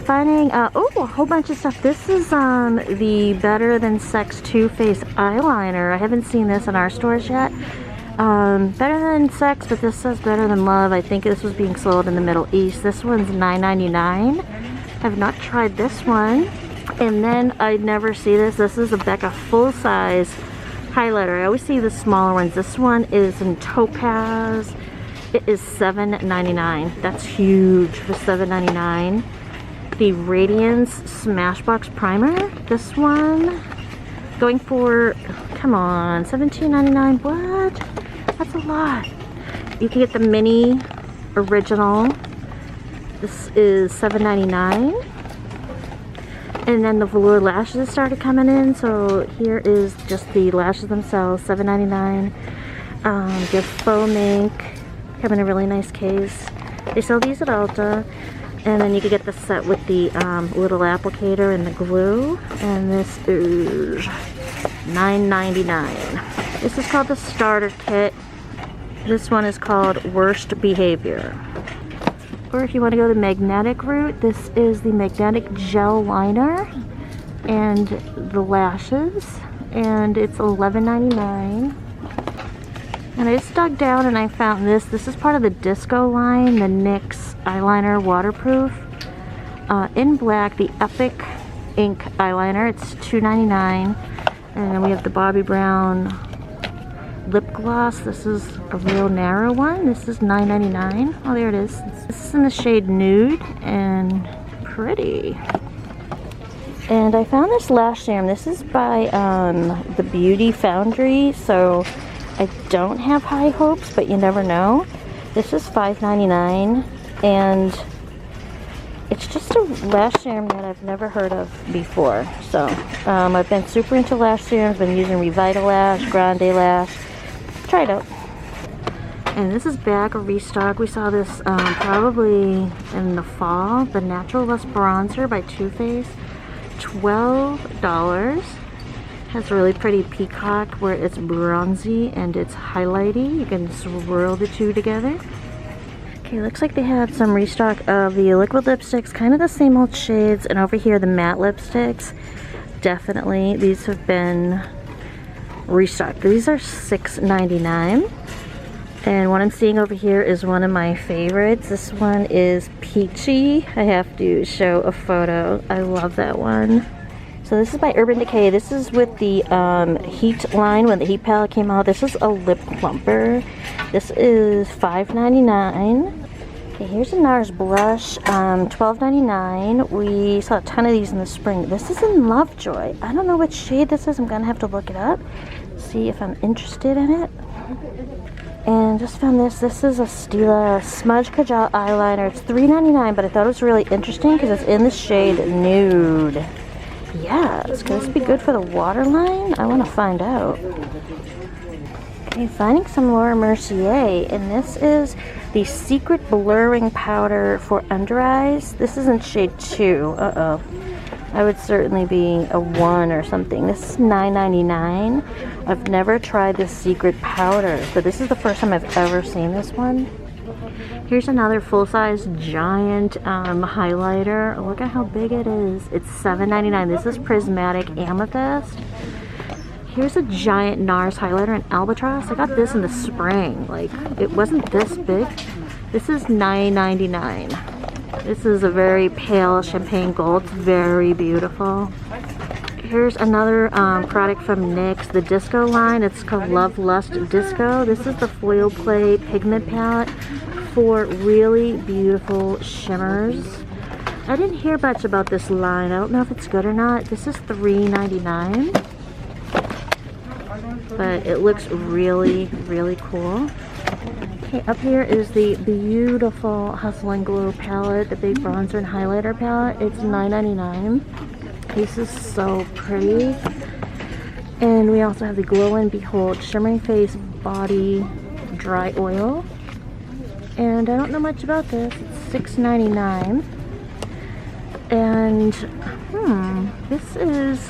finding, oh, a whole bunch of stuff. This is the Better Than Sex Too Faced Eyeliner. I haven't seen this in our stores yet. Better Than Sex, but this says Better Than Love. I think this was being sold in the Middle East. This one's $9.99. I've not tried this one. And then I never see this. This is a Becca full-size highlighter. I always see the smaller ones. This one is in Topaz. It is $7.99. That's huge for $7.99. The Radiance Smashbox Primer. This one going for, come on, $17.99. What? That's a lot. You can get the mini original. This is $7.99. And then the velour lashes started coming in. So here is just the lashes themselves, $7.99. The faux mink come in a really nice case. They sell these at Ulta. And then you can get the set with the little applicator and the glue. And this is $9.99. This is called the starter kit. This one is called Worst Behavior. Or if you want to go the magnetic route, this is the magnetic gel liner and the lashes. And it's $11.99. And I just dug down and I found this. This is part of the Disco line, the NYX eyeliner waterproof. In black, the Epic Ink eyeliner. It's $2.99. And then we have the Bobbi Brown lip gloss. This is a real narrow one. This is $9.99. Oh, there it is. This is in the shade Nude and pretty. And I found this lash serum. This is by the Beauty Foundry. So I don't have high hopes, but you never know. This is $5.99, and it's just a lash serum that I've never heard of before. So I've been super into lash serums. Been using Revita Lash, Grande Lash. Try it out. And this is back, a restock. We saw this probably in the fall. The Natural Lush Bronzer by Too Faced, $12. Has a really pretty peacock where it's bronzy and it's highlighty. You can swirl the two together. Okay, looks like they had some restock of the liquid lipsticks, kind of the same old shades. And over here, the matte lipsticks. Definitely, these have been restocked. These are $6.99. And what I'm seeing over here is one of my favorites. This one is Peachy. I have to show a photo. I love that one. So this is by Urban Decay. This is with the Heat line when the Heat palette came out. This is a lip plumper. This is $5.99. Okay, here's a Nars Blush, $12.99. We saw a ton of these in the spring. This is in Lovejoy. I don't know what shade this is. I'm gonna have to look it up, see if I'm interested in it. And just found this. This is a Stila Smudge Kajal eyeliner. It's $3.99, but I thought it was really interesting because it's in the shade Nude. Yes, could this be good for the waterline? I want to find out. Okay, finding some Laura Mercier, and this is the Secret Blurring Powder for Under Eyes. This is in shade 2. Uh-oh. I would certainly be a 1 or something. This is $9.99. I've never tried this secret powder, so this is the first time I've ever seen this one. Here's another full-size giant highlighter. Look at how big it is. It's $7.99. This is Prismatic Amethyst. Here's a giant Nars highlighter in Albatross. I got this in the spring. Like, it wasn't this big. This is $9.99. This is a very pale champagne gold. It's very beautiful. Here's another product from NYX, the Disco line. It's called Love Lust Disco. This is the Foil Play Pigment Palette for really beautiful shimmers. I didn't hear much about this line. I don't know if it's good or not. This is $3.99. But it looks really, really cool. Okay, up here is the beautiful Hustle and Glow palette, the big bronzer and highlighter palette. It's $9.99. This is so pretty. And we also have the Glow and Behold Shimmering Face Body Dry Oil. And I don't know much about this. It's $6.99. And, this is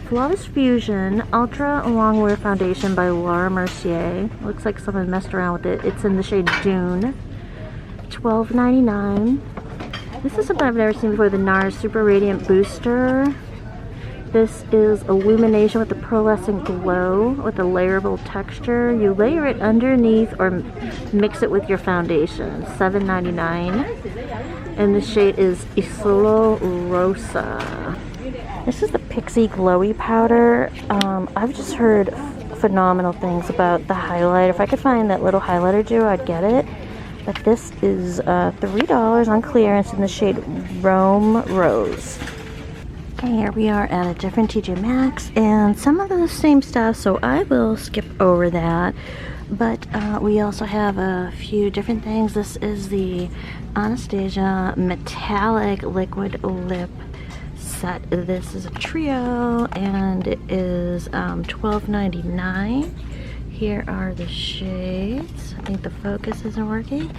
Flawless Fusion Ultra Longwear Foundation by Laura Mercier. Looks like someone messed around with it. It's in the shade Dune. $12.99. This is something I've never seen before, the Nars Super Radiant Booster. This is illumination with the pearlescent glow with a layerable texture. You layer it underneath or mix it with your foundation. $7.99. And the shade is Isolo Rosa. This is the Pixie Glowy Powder. I've just heard phenomenal things about the highlighter. If I could find that little highlighter duo, I'd get it. But this is $3 on clearance in the shade Rome Rose. Okay, here we are at a different TJ Maxx, and some of the same stuff, so I will skip over that. But we also have a few different things. This is the Anastasia Metallic Liquid Lip Set. This is a trio, and it is $12.99. Here are the shades. I think the focus isn't working.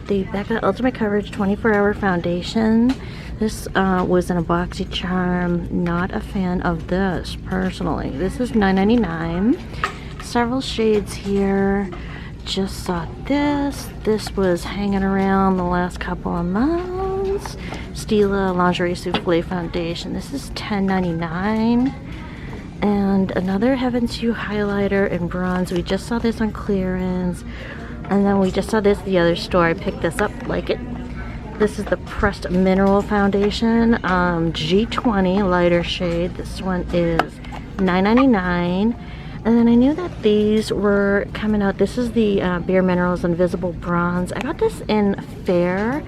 The Becca Ultimate Coverage 24-Hour Foundation. This was in a boxy charm. Not a fan of this, personally. This is $9.99. Several shades here. Just saw this. This was hanging around the last couple of months. Stila Lingerie Souffle Foundation. This is $10.99. And another Heaven's Hue highlighter in bronze. We just saw this on clearance. And then we just saw this at the other store. I picked this up, like it. This is the Pressed Mineral Foundation, G20 lighter shade. This one is $9.99. And then I knew that these were coming out. This is the Bare Minerals Invisible Bronze. I got this in Fair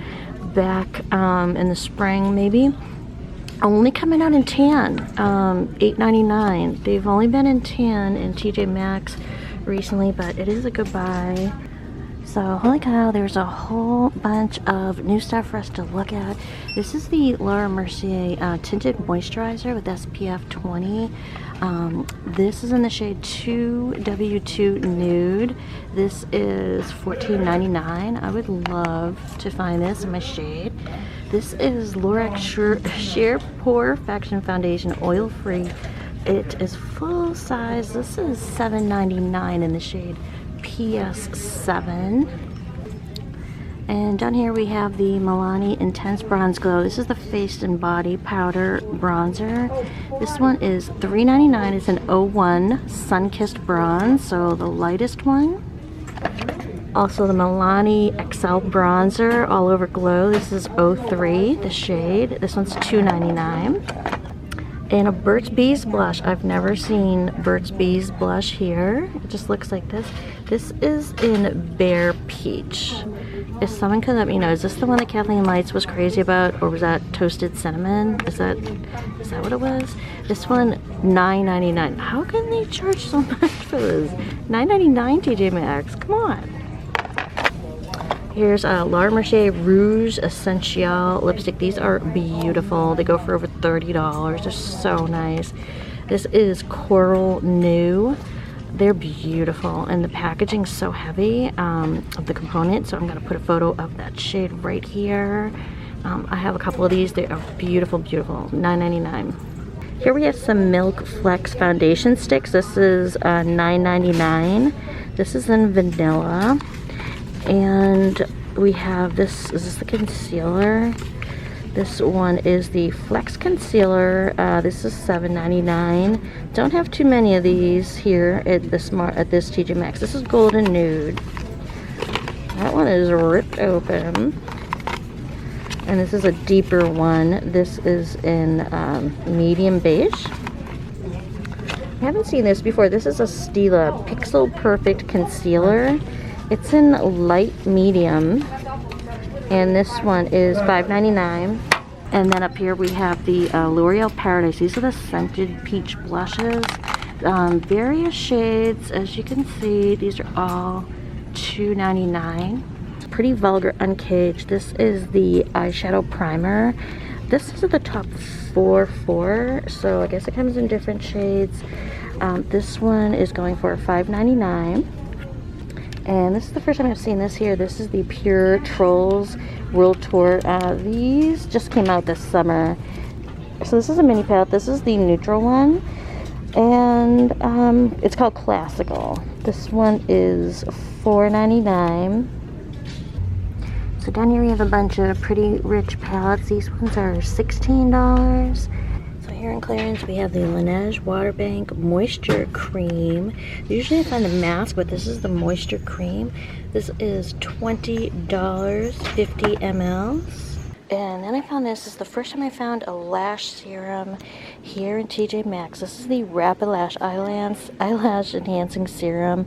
back in the spring, maybe. Only coming out in tan, $8.99. They've only been in tan in TJ Maxx recently, but it is a good buy. So, holy cow, there's a whole bunch of new stuff for us to look at. This is the Laura Mercier Tinted Moisturizer with SPF 20. This is in the shade 2W2 Nude. This is $14.99. I would love to find this in my shade. This is Lorac Sheer Pore Perfection Foundation, oil-free. It is full size. This is $7.99 in the shade PS7. And down here we have the Milani Intense Bronze Glow. This is the Face and Body Powder Bronzer. This one is $3.99. It's an 01 Sun-Kissed Bronze, so the lightest one. Also the Milani XL Bronzer All Over Glow. This is 03, the shade. This one's $2.99. And a Burt's Bees blush. I've never seen Burt's Bees blush here. It just looks like this. This is in Bare Peach. If someone could let me know, is this the one that Kathleen Lights was crazy about, or was that Toasted Cinnamon? Is that what it was? This one, $9.99. How can they charge so much for this? $9.99 TJ Maxx. Come on. Here's Laura Mercier Rouge Essential lipstick. These are beautiful. They go for over $30. They're so nice. This is Coral New. They're beautiful, and the packaging's so heavy of the component, so I'm going to put a photo of that shade right here. I have a couple of these. They are beautiful, beautiful. $9.99. Here we have some Milk Flex foundation sticks. This is $9.99. This is in vanilla. And we have this, is this the concealer? This one is the Flex Concealer. This is $7.99. Don't have too many of these here at this TJ Maxx. This is Golden Nude. That one is ripped open. And this is a deeper one. This is in medium beige. I haven't seen this before. This is a Stila Pixel Perfect Concealer. It's in light medium, and this one is $5.99. And then up here we have the L'Oreal Paradise. These are the scented peach blushes. Various shades, as you can see. These are all $2.99. Pretty Vulgar Uncaged. This is the eyeshadow primer. This is at the top 4, so I guess it comes in different shades. This one is going for $5.99. And this is the first time I've seen this here. This is the Pure Trolls World Tour. These just came out this summer. So this is a mini palette. This is the neutral one. And it's called Classical. This one is $4.99. So down here we have a bunch of pretty rich palettes. These ones are $16. So here in clearance we have the Laneige Water Bank Moisture Cream. Usually I find the mask, but this is the moisture cream. This is $20, 50 mLs. And then I found this. This is the first time I found a lash serum here in TJ Maxx. This is the Rapid Lash Eyelash Enhancing Serum.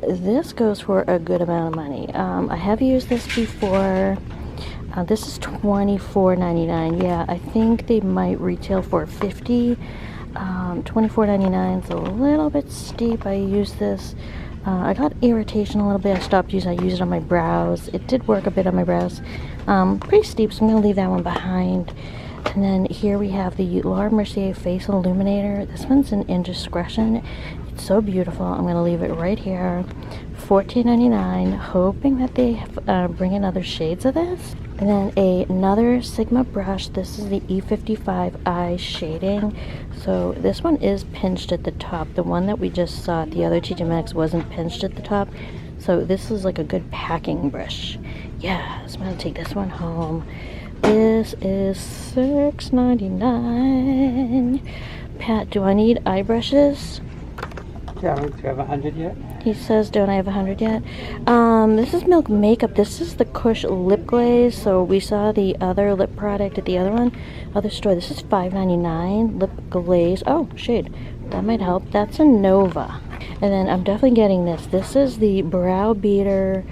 This goes for a good amount of money. I have used this before. This is $24.99. Yeah, I think they might retail for $50. $24.99 is a little bit steep. I used this. I got irritation a little bit. I stopped using it. I used it on my brows. It did work a bit on my brows. Pretty steep, so I'm going to leave that one behind. And then here we have the Mercier Face Illuminator. This one's an Indiscretion. It's so beautiful. I'm going to leave it right here. $14.99. Hoping that they bring in other shades of this. And then another Sigma brush. This is the E55 Eye Shading. So this one is pinched at the top. The one that we just saw at the other TJ Maxx wasn't pinched at the top. So this is like a good packing brush. Yeah, so I'm going to take this one home. This is $6.99. Pat, do I need eye brushes? Yeah, do you have 100 yet? He says, don't I have 100 yet? This is Milk Makeup. This is the Kush Lip Glaze. So we saw the other lip product at the other store. This is $5.99. Lip Glaze. Oh, shade. That might help. That's a Nova. And then I'm definitely getting this. This is the Brow Beater.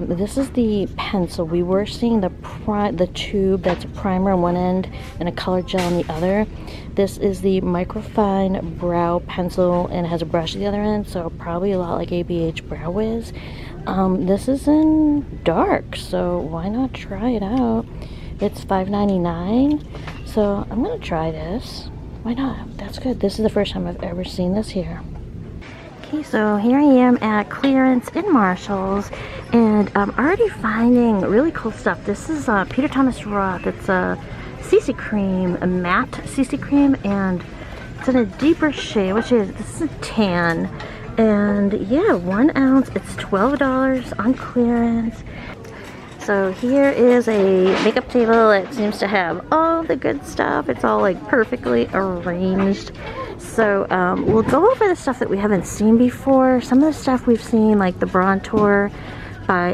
This is the pencil. We were seeing the tube that's a primer on one end and a colored gel on the other. This is the Microfine Brow Pencil and it has a brush at the other end, so probably a lot like ABH Brow Wiz. This is in dark, so why not try it out? It's $5.99, so I'm gonna try this. Why not? That's good. This is the first time I've ever seen this here. Okay, so here I am at clearance in Marshalls, and I'm already finding really cool stuff. This is Peter Thomas Roth. It's a CC cream, a matte CC cream, and it's in a deeper shade. Which is, this is a tan, and yeah, 1 ounce. It's $12 on clearance. So here is a makeup table that seems to have all the good stuff. It's all like perfectly arranged. So we'll go over the stuff that we haven't seen before. Some of the stuff we've seen, like the Bronzer by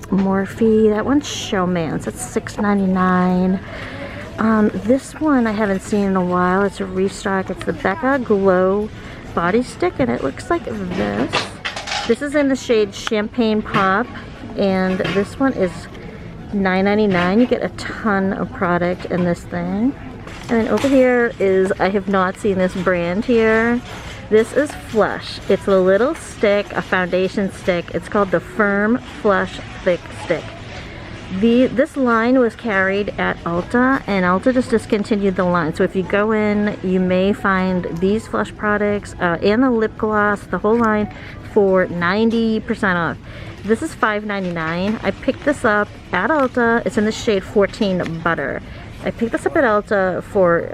Morphe. That one's Showman's. It's $6.99. This one I haven't seen in a while. It's a restock. It's the Becca Glow Body Stick, and it looks like this. This is in the shade Champagne Pop, and this one is $9.99. You get a ton of product in this thing. And then over here is, I have not seen this brand here. This is Flush. It's a little stick, a foundation stick. It's called the Firm Flush Thick Stick. This line was carried at Ulta, and Ulta just discontinued the line. So if you go in, you may find these Flush products and the lip gloss, the whole line, for 90% off. This is $5.99. I picked this up at Ulta. It's in the shade 14 Butter. I picked this up at Ulta for,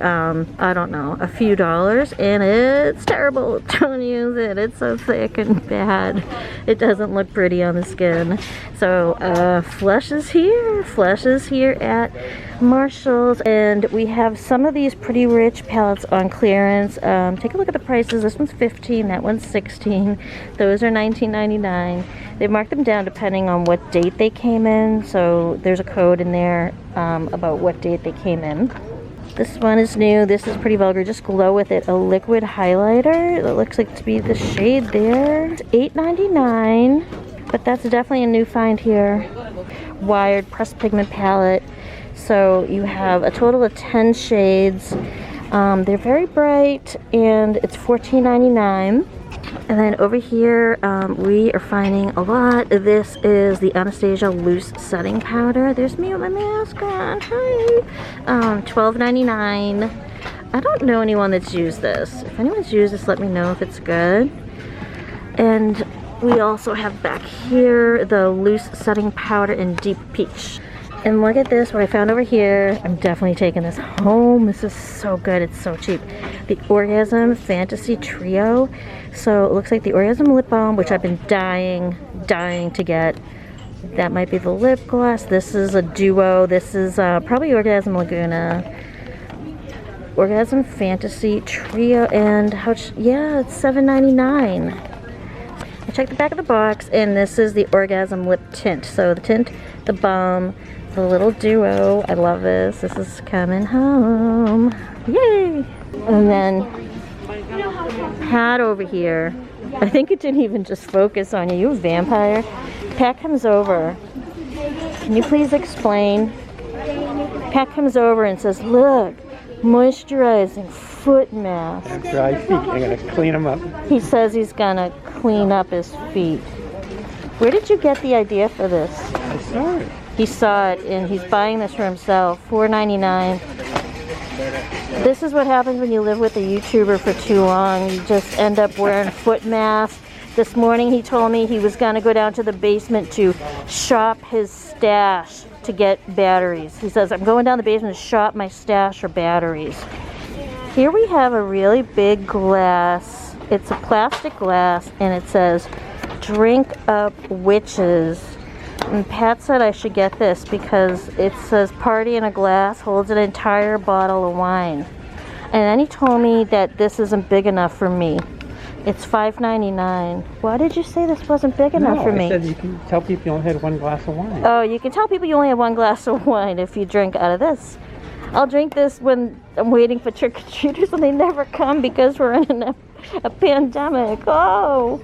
I don't know, a few dollars, and it's terrible. Don't use it. It's so thick and bad. It doesn't look pretty on the skin. So, Flush is here. Flush is here at Marshalls, and we have some of these pretty rich palettes on clearance. Take a look at the prices. This one's $15, that one's $16. Those are $19.99. They marked them down depending on what date they came in, so there's a code in there about what date they came in. This one is new. This is pretty vulgar. Just glow with it. A liquid highlighter. It looks like to be the shade there. It's $8.99, but that's definitely a new find here. Wired pressed pigment palette. So you have a total of 10 shades. They're very bright, and it's $14.99. And then over here, we are finding a lot. This is the Anastasia Loose Setting Powder. There's me with my mask on. Hi. $12.99. I don't know anyone that's used this. If anyone's used this, let me know if it's good. And we also have back here the Loose Setting Powder in Deep Peach. And look at this, what I found over here. I'm definitely taking this home. This is so good. It's so cheap. The Orgasm Fantasy Trio. So it looks like the Orgasm Lip Balm, which I've been dying to get. That might be the lip gloss. This is a duo. This is probably Orgasm Laguna. Orgasm Fantasy Trio, and yeah, it's $7.99. I checked the back of the box, and this is the Orgasm Lip Tint. So the tint, the balm, the little duo. I love this. This is coming home. Yay! And then Pat over here. I think it didn't even just focus on you. You vampire. Pat comes over. Can you please explain? Pat comes over and says, look, moisturizing foot mask. Dry feet. I'm going to clean them up. He says he's going to clean up his feet. Where did you get the idea for this? I saw it. He saw it, and he's buying this for himself. $4.99. This is what happens when you live with a YouTuber for too long. You just end up wearing foot masks. This morning he told me he was going to go down to the basement to shop his stash to get batteries. He says, I'm going down the basement to shop my stash for batteries. Here we have a really big glass. It's a plastic glass, and it says, drink up witches. And Pat said I should get this because it says party in a glass, holds an entire bottle of wine. And then he told me that this isn't big enough for me. It's $5.99. Why did you say this wasn't big enough for me? I said you can tell people you only had one glass of wine. Oh, you can tell people you only have one glass of wine if you drink out of this. I'll drink this when I'm waiting for trick-or-treaters and they never come because we're in a pandemic. Oh!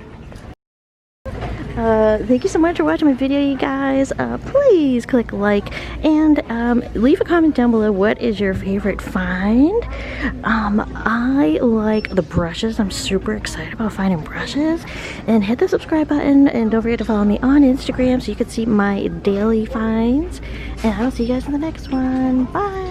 Thank you so much for watching my video, you guys. Please click like and leave a comment down below. What is your favorite find? I like the brushes. I'm super excited about finding brushes. And hit the subscribe button, and don't forget to follow me on Instagram so you can see my daily finds. And I will see you guys in the next one. Bye!